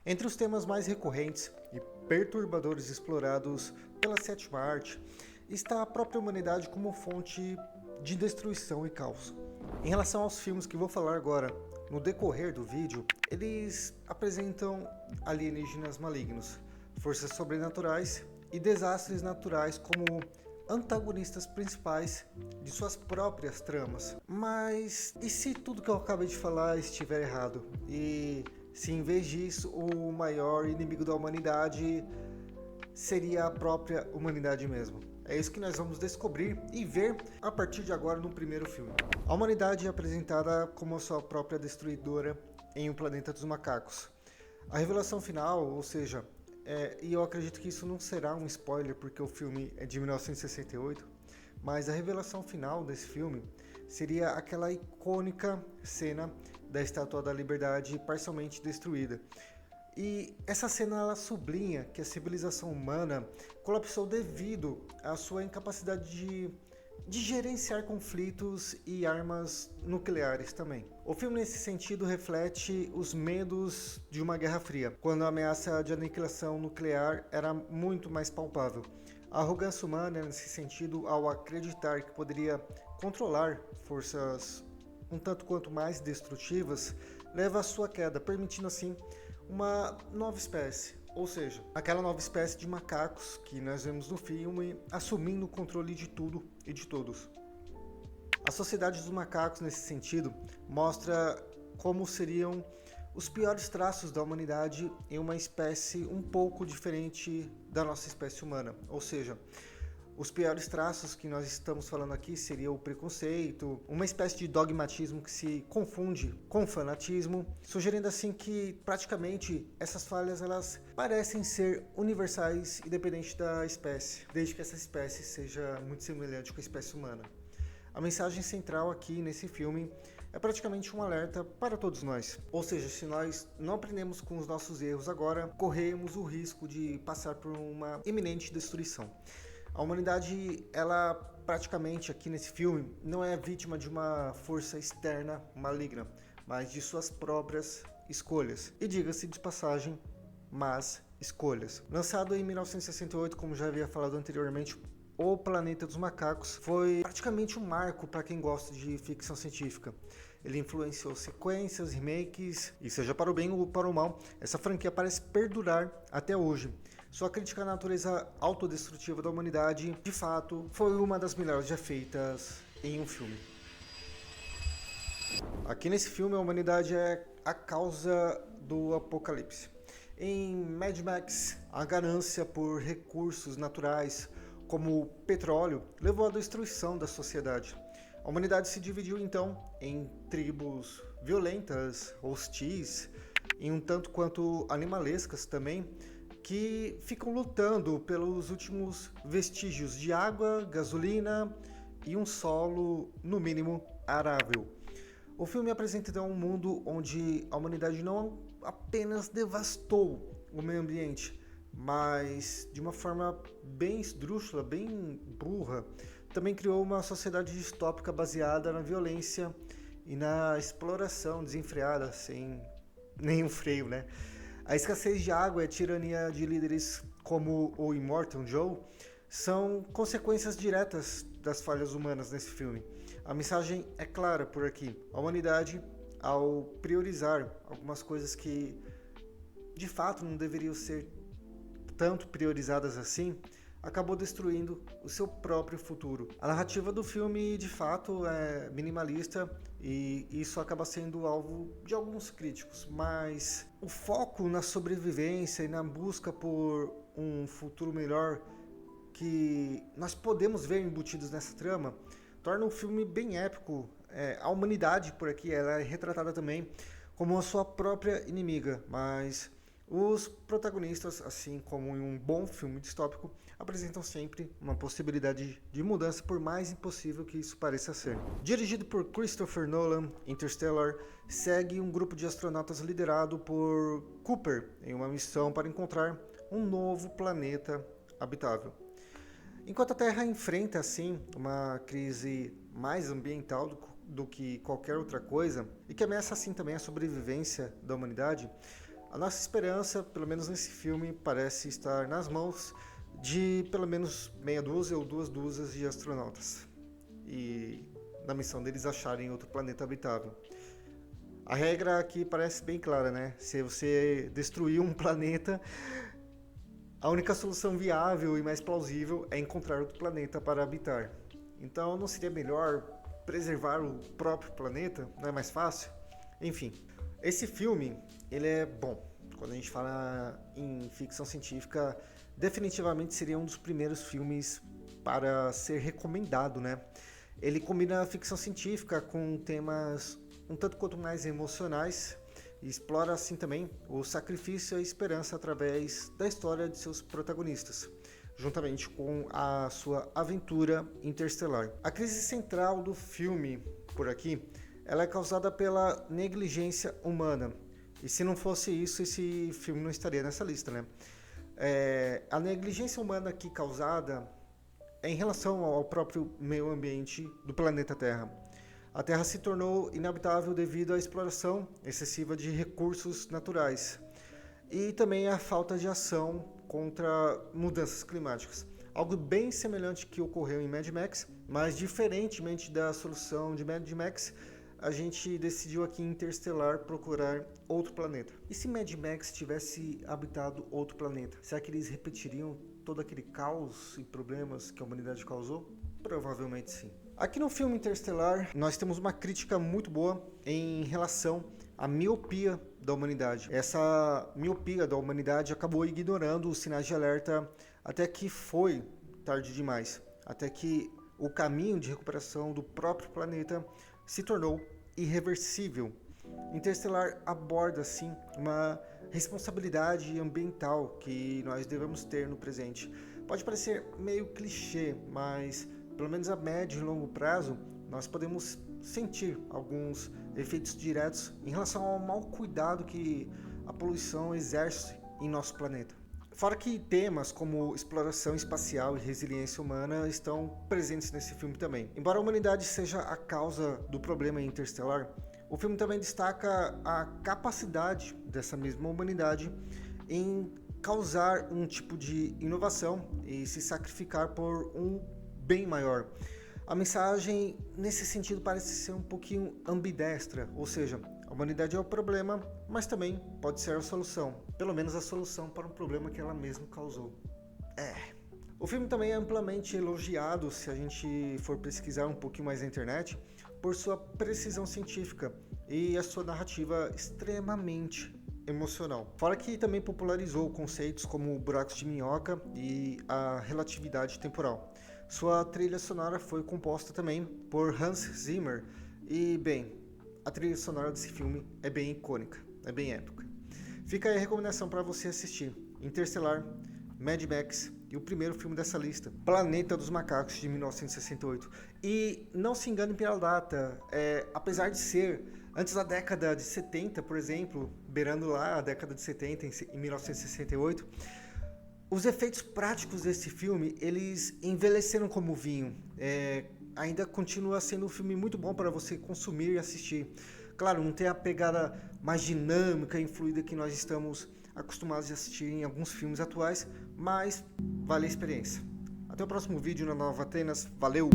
Entre os temas mais recorrentes e perturbadores explorados pela sétima arte está a própria humanidade como fonte de destruição e caos. Em relação aos filmes que vou falar agora, no decorrer do vídeo, eles apresentam alienígenas malignos, forças sobrenaturais e desastres naturais como antagonistas principais de suas próprias tramas. Mas e se tudo que eu acabei de falar estiver errado? E se em vez disso o maior inimigo da humanidade seria a própria humanidade mesmo? É isso que nós vamos descobrir e ver a partir de agora no primeiro filme. A humanidade é apresentada como a sua própria destruidora em O Planeta dos Macacos. A revelação final, ou seja, e eu acredito que isso não será um spoiler porque o filme é de 1968, mas a revelação final desse filme seria aquela icônica cena da Estátua da Liberdade parcialmente destruída. E essa cena ela sublinha que a civilização humana colapsou devido à sua incapacidade de gerenciar conflitos e armas nucleares também. O filme nesse sentido reflete os medos de uma Guerra Fria, quando a ameaça de aniquilação nuclear era muito mais palpável. A arrogância humana nesse sentido ao acreditar que poderia controlar forças um tanto quanto mais destrutivas leva à sua queda, permitindo assim uma nova espécie, ou seja, aquela nova espécie de macacos que nós vemos no filme assumindo o controle de tudo e de todos. A Sociedade dos Macacos, nesse sentido, mostra como seriam os piores traços da humanidade em uma espécie um pouco diferente da nossa espécie humana, ou seja, os piores traços que nós estamos falando aqui seria o preconceito, uma espécie de dogmatismo que se confunde com fanatismo, sugerindo assim que praticamente essas falhas elas parecem ser universais independente da espécie, desde que essa espécie seja muito semelhante com a espécie humana. A mensagem central aqui nesse filme é praticamente um alerta para todos nós. Ou seja, se nós não aprendemos com os nossos erros agora, corremos o risco de passar por uma iminente destruição. A humanidade, ela praticamente aqui nesse filme não é vítima de uma força externa maligna, mas de suas próprias escolhas. E diga-se de passagem, más escolhas. Lançado em 1968, como já havia falado anteriormente, O Planeta dos Macacos foi praticamente um marco para quem gosta de ficção científica. Ele influenciou sequências, remakes, e seja para o bem ou para o mal, essa franquia parece perdurar até hoje. Sua crítica à natureza autodestrutiva da humanidade, de fato, foi uma das melhores já feitas em um filme. Aqui nesse filme, a humanidade é a causa do apocalipse. Em Mad Max, a ganância por recursos naturais, como o petróleo, levou à destruição da sociedade. A humanidade se dividiu então em tribos violentas, hostis e um tanto quanto animalescas também, que ficam lutando pelos últimos vestígios de água, gasolina e um solo, no mínimo, arável. O filme apresenta então um mundo onde a humanidade não apenas devastou o meio ambiente, mas de uma forma bem esdrúxula, bem burra, também criou uma sociedade distópica baseada na violência e na exploração desenfreada, sem nenhum freio, né? A escassez de água e a tirania de líderes como o Immortan Joe são consequências diretas das falhas humanas nesse filme. A mensagem é clara por aqui. A humanidade, ao priorizar algumas coisas que de fato não deveriam ser tanto priorizadas assim, acabou destruindo o seu próprio futuro. A narrativa do filme, de fato, é minimalista e isso acaba sendo alvo de alguns críticos, mas o foco na sobrevivência e na busca por um futuro melhor que nós podemos ver embutidos nessa trama torna o filme bem épico. A humanidade por aqui ela é retratada também como a sua própria inimiga, mas os protagonistas, assim como em um bom filme distópico, apresentam sempre uma possibilidade de mudança, por mais impossível que isso pareça ser. Dirigido por Christopher Nolan, Interstellar segue um grupo de astronautas liderado por Cooper em uma missão para encontrar um novo planeta habitável. Enquanto a Terra enfrenta, assim, uma crise mais ambiental do que qualquer outra coisa, e que ameaça, assim, também a sobrevivência da humanidade, A nossa esperança, pelo menos nesse filme, parece estar nas mãos de pelo menos meia dúzia ou 2 dúzias de astronautas. E na missão deles acharem outro planeta habitável. A regra aqui parece bem clara, né? Se você destruir um planeta, a única solução viável e mais plausível é encontrar outro planeta para habitar. Então não seria melhor preservar o próprio planeta? Não é mais fácil? Enfim, esse filme, ele é bom. Quando a gente fala em ficção científica, definitivamente seria um dos primeiros filmes para ser recomendado, né? Ele combina a ficção científica com temas um tanto quanto mais emocionais e explora assim também o sacrifício e a esperança através da história de seus protagonistas, juntamente com a sua aventura interestelar. A crise central do filme, por aqui, ela é causada pela negligência humana. E se não fosse isso, esse filme não estaria nessa lista, né? A negligência humana aqui causada é em relação ao próprio meio ambiente do planeta Terra. A Terra se tornou inabitável devido à exploração excessiva de recursos naturais e também à falta de ação contra mudanças climáticas. Algo bem semelhante que ocorreu em Mad Max, mas diferentemente da solução de Mad Max, a gente decidiu aqui em Interestelar procurar outro planeta. E se Mad Max tivesse habitado outro planeta? Será que eles repetiriam todo aquele caos e problemas que a humanidade causou? Provavelmente sim. Aqui no filme Interestelar, nós temos uma crítica muito boa em relação à miopia da humanidade. Essa miopia da humanidade acabou ignorando os sinais de alerta até que foi tarde demais, até que o caminho de recuperação do próprio planeta se tornou irreversível. Interestelar aborda, sim, uma responsabilidade ambiental que nós devemos ter no presente. Pode parecer meio clichê, mas pelo menos a médio e longo prazo, nós podemos sentir alguns efeitos diretos em relação ao mau cuidado que a poluição exerce em nosso planeta. Fora que temas como exploração espacial e resiliência humana estão presentes nesse filme também. Embora a humanidade seja a causa do problema interestelar, o filme também destaca a capacidade dessa mesma humanidade em causar um tipo de inovação e se sacrificar por um bem maior. A mensagem nesse sentido parece ser um pouquinho ambidestra, ou seja, a humanidade é o problema, mas também pode ser a solução, pelo menos a solução para um problema que ela mesma causou. O filme também é amplamente elogiado, se a gente for pesquisar um pouquinho mais na internet, por sua precisão científica e a sua narrativa extremamente emocional. Fora que também popularizou conceitos como buracos de minhoca e a relatividade temporal. Sua trilha sonora foi composta também por Hans Zimmer e, bem, a trilha sonora desse filme é bem icônica, é bem épica. Fica aí a recomendação para você assistir: Interestelar, Mad Max e o primeiro filme dessa lista, Planeta dos Macacos, de 1968. E não se engane pela data, apesar de ser antes da década de 70, por exemplo, beirando lá a década de 70, em 1968, os efeitos práticos desse filme, eles envelheceram como vinho. Ainda continua sendo um filme muito bom para você consumir e assistir. Claro, não tem a pegada mais dinâmica e fluida que nós estamos acostumados a assistir em alguns filmes atuais, mas vale a experiência. Até o próximo vídeo na Nova Atenas. Valeu!